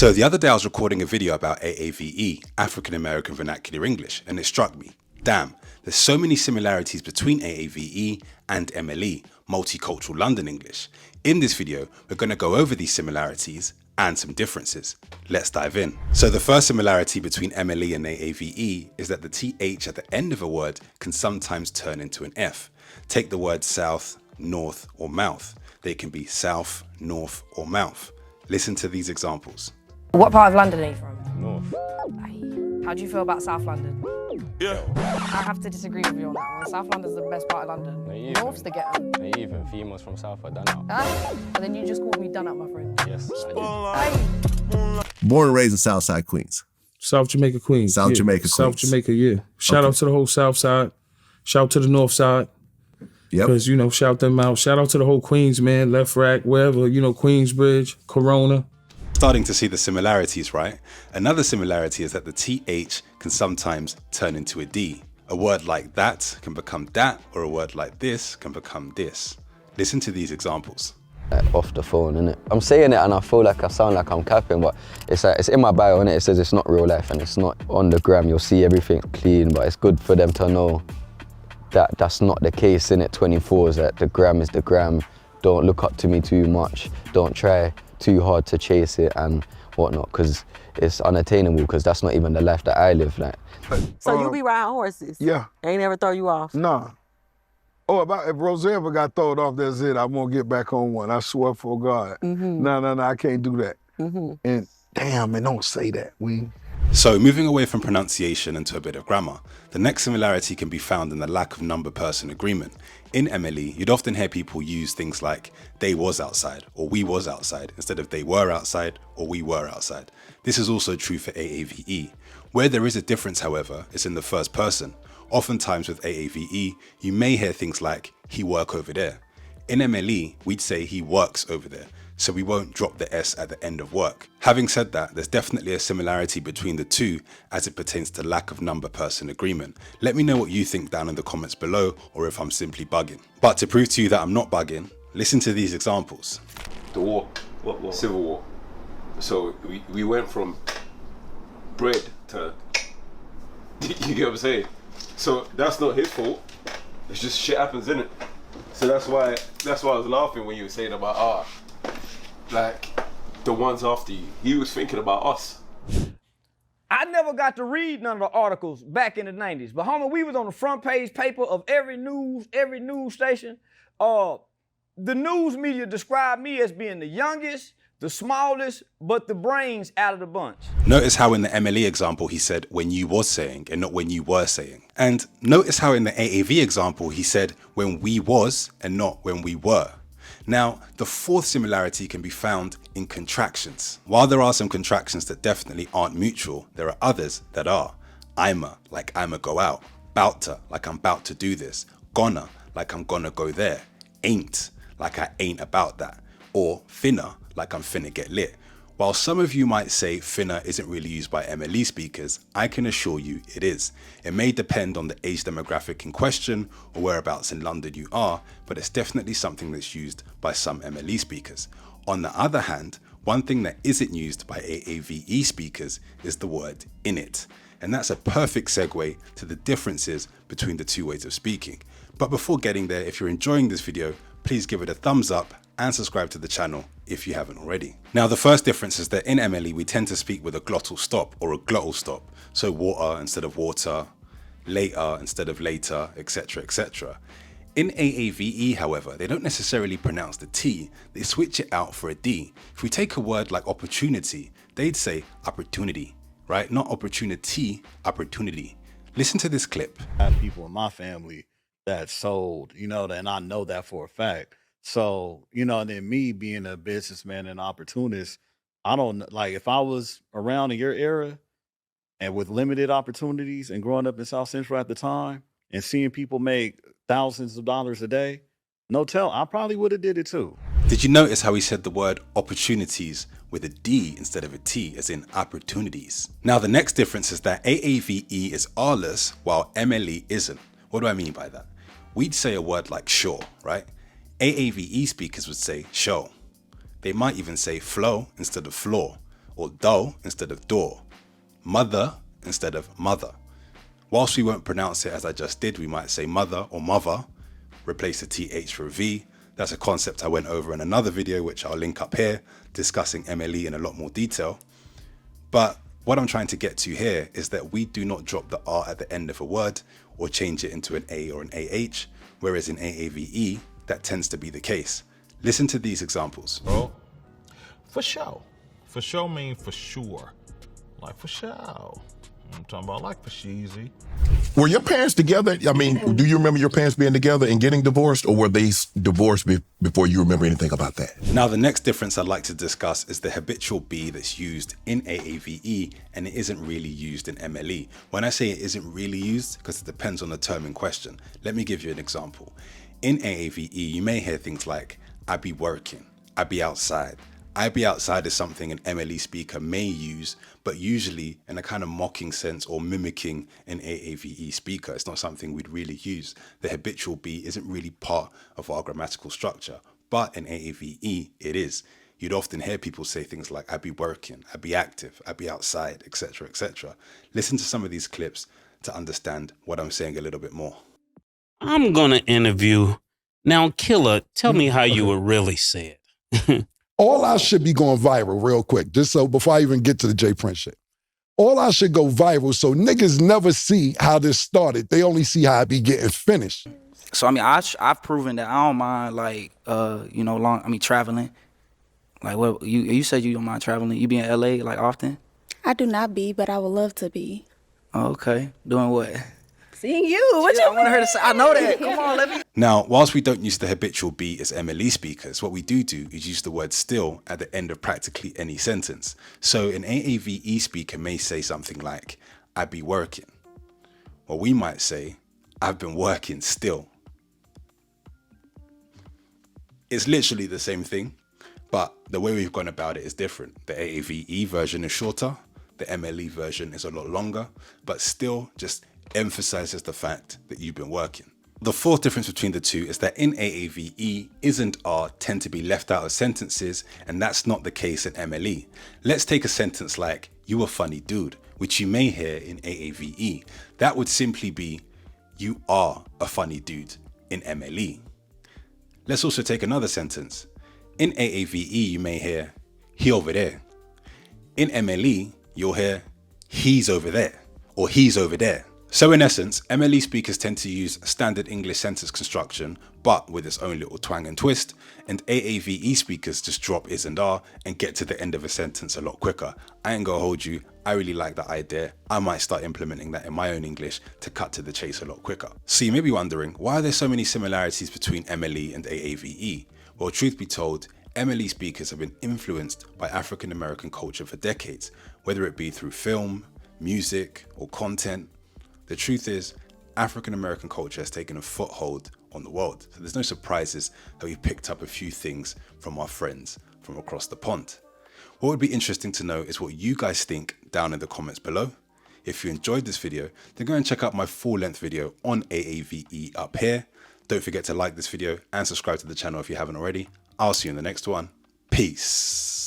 So the other day I was recording a video about AAVE, African American Vernacular English, and it struck me, damn, there's so many similarities between AAVE and MLE, Multicultural London English. In this video, we're going to go over these similarities and some differences. Let's dive in. So the first similarity between MLE and AAVE is that the TH at the end of a word can sometimes turn into an F. Take the word south, north, or mouth. They can be south, north, or mouth. Listen to these examples. What part of London are you from? North. How do you feel about South London? Yeah. I have to disagree with you on that one. South London's the best part of London. North's the ghetto. Not even females from South are done out. But then you just called me done up, my friend. Yes. Born and raised in Southside Queens. South Jamaica, Queens. South Jamaica, South Queens. Jamaica, yeah. Shout out to the whole South Side. Shout out to the North Side. Yep. Because, you know, shout them out. Shout out to the whole Queens, man. Left Rack, wherever, you know, Queensbridge, Corona. Starting to see the similarities, right? Another similarity is that the TH can sometimes turn into a D. A word like that can become that, or a word like this can become this. Listen to these examples. Off the phone, innit? I'm saying it and I feel like I sound like I'm capping, but it's like, it's in my bio, innit? It says it's not real life and it's not on the gram. You'll see everything clean, but it's good for them to know that that's not the case, innit? 24 is that the gram is the gram. Don't look up to me too much. Don't try too hard to chase it and whatnot, because it's unattainable, because that's not even the life that I live like. So you be riding horses? Yeah. Ain't ever throw you off? Nah. Oh, if Rose ever got thrown off, that's it. I won't get back on one. I swear for God. No, I can't do that. And damn, man, don't say that. So moving away from pronunciation into a bit of grammar, the next similarity can be found in the lack of number-person agreement. In MLE, you'd often hear people use things like they was outside or we was outside instead of they were outside or we were outside. This is also true for AAVE. Where there is a difference, however, is in the first person. Oftentimes with AAVE, you may hear things like he work over there. In MLE, we'd say he works over there, so we won't drop the S at the end of work. Having said that, there's definitely a similarity between the two as it pertains to lack of number-person agreement. Let me know what you think down in the comments below, or if I'm simply bugging. But to prove to you that I'm not bugging, listen to these examples. The war, what? Civil War. So we went from bread to, you get what I'm saying? So that's not his fault. It's just shit happens, innit? So that's why I was laughing when you were saying about like the ones after you. He was thinking about us. I never got to read none of the articles back in the 90s, but homie, we was on the front page paper of every news station. The news media described me as being the youngest, the smallest, but the brains out of the bunch. Notice how in the MLE example he said when you was saying and not when you were saying. And notice how in the AAV example he said when we was and not when we were. Now, the fourth similarity can be found in contractions. While there are some contractions that definitely aren't mutual, there are others that are. I'ma, like I'ma go out. Bout to, like I'm about to do this. Gonna, like I'm gonna go there. Ain't, like I ain't about that. Or finna, like I'm finna get lit. While some of you might say finna isn't really used by MLE speakers, I can assure you it is. It may depend on the age demographic in question or whereabouts in London you are, but it's definitely something that's used by some MLE speakers. On the other hand, one thing that isn't used by AAVE speakers is the word in it. And that's a perfect segue to the differences between the two ways of speaking. But before getting there, if you're enjoying this video, please give it a thumbs up and subscribe to the channel if you haven't already. Now, the first difference is that in MLE, we tend to speak with a glottal stop or a glottal stop. So water instead of water, later instead of later, etc., etc. In AAVE, however, they don't necessarily pronounce the T, they switch it out for a D. If we take a word like opportunity, they'd say opportunity, right? Not opportunity, opportunity. Listen to this clip. I have people in my family that sold, and I know that for a fact. So, and then me being a businessman and opportunist, I don't, like, if I was around in your era and with limited opportunities and growing up in South Central at the time and seeing people make thousands of dollars a day, I probably would have did it too. Did you notice how he said the word opportunities with a D instead of a T, as in opportunities? Now, the next difference is that AAVE is R-less while MLE isn't. What do I mean by that? We'd say a word like sure, right? AAVE speakers would say show. They might even say flow instead of floor. or do instead of door, mother instead of mother. Whilst we won't pronounce it as I just did, we might say mother or mother, replace the TH for a V. That's a concept I went over in another video, which I'll link up here, discussing MLE in a lot more detail. But what I'm trying to get to here is that we do not drop the R at the end of a word or change it into an A or an AH, whereas in AAVE, that tends to be the case. Listen to these examples. Bro, for sure. For sure mean for sure. Like for sure. I'm talking about like for sheezy. Were your parents together? I mean, do you remember your parents being together and getting divorced, or were they divorced before you remember anything about that? Now, the next difference I'd like to discuss is the habitual be that's used in AAVE and it isn't really used in MLE. When I say it isn't really used, because it depends on the term in question. Let me give you an example. In AAVE, you may hear things like, I be working, I be outside. I be outside is something an MLE speaker may use, but usually in a kind of mocking sense or mimicking an AAVE speaker. It's not something we'd really use. The habitual be isn't really part of our grammatical structure, but in AAVE, it is. You'd often hear people say things like, I be working, I be active, I be outside, etc., etc. Listen to some of these clips to understand what I'm saying a little bit more. I'm gonna interview. Now, Killer, tell me how you would really say it. All I should be going viral real quick, just so before I even get to the J Prince shit. All I should go viral so niggas never see how this started. They only see how it be getting finished. So, I mean, I've proven that I don't mind, like, traveling. Like, what you said you don't mind traveling. You be in LA, like, often? I do not be, but I would love to be. Oh, okay. Doing what? Seeing you. What you I want her to say. I know that. Come on, let me. Now, whilst we don't use the habitual be as MLE speakers, what we do is use the word still at the end of practically any sentence. So an AAVE speaker may say something like, I be working. Or we might say, I've been working still. It's literally the same thing, but the way we've gone about it is different. The AAVE version is shorter, the MLE version is a lot longer, but still just emphasizes the fact that you've been working. The fourth difference between the two is that in AAVE, isn't are tend to be left out of sentences, and that's not the case in MLE. Let's take a sentence like, you a funny dude, which you may hear in AAVE. That would simply be, you are a funny dude in MLE. Let's also take another sentence. In AAVE, you may hear, he over there. In MLE, you'll hear, he's over there, or he's over there. So in essence, MLE speakers tend to use standard English sentence construction, but with its own little twang and twist, and AAVE speakers just drop is and are and get to the end of a sentence a lot quicker. I ain't gonna hold you, I really like that idea. I might start implementing that in my own English to cut to the chase a lot quicker. So you may be wondering, why are there so many similarities between MLE and AAVE? Well, truth be told, MLE speakers have been influenced by African American culture for decades, whether it be through film, music, or content. The truth is, African American culture has taken a foothold on the world. So there's no surprises that we've picked up a few things from our friends from across the pond. What would be interesting to know is what you guys think down in the comments below. If you enjoyed this video, then go and check out my full-length video on AAVE up here. Don't forget to like this video and subscribe to the channel if you haven't already. I'll see you in the next one. Peace.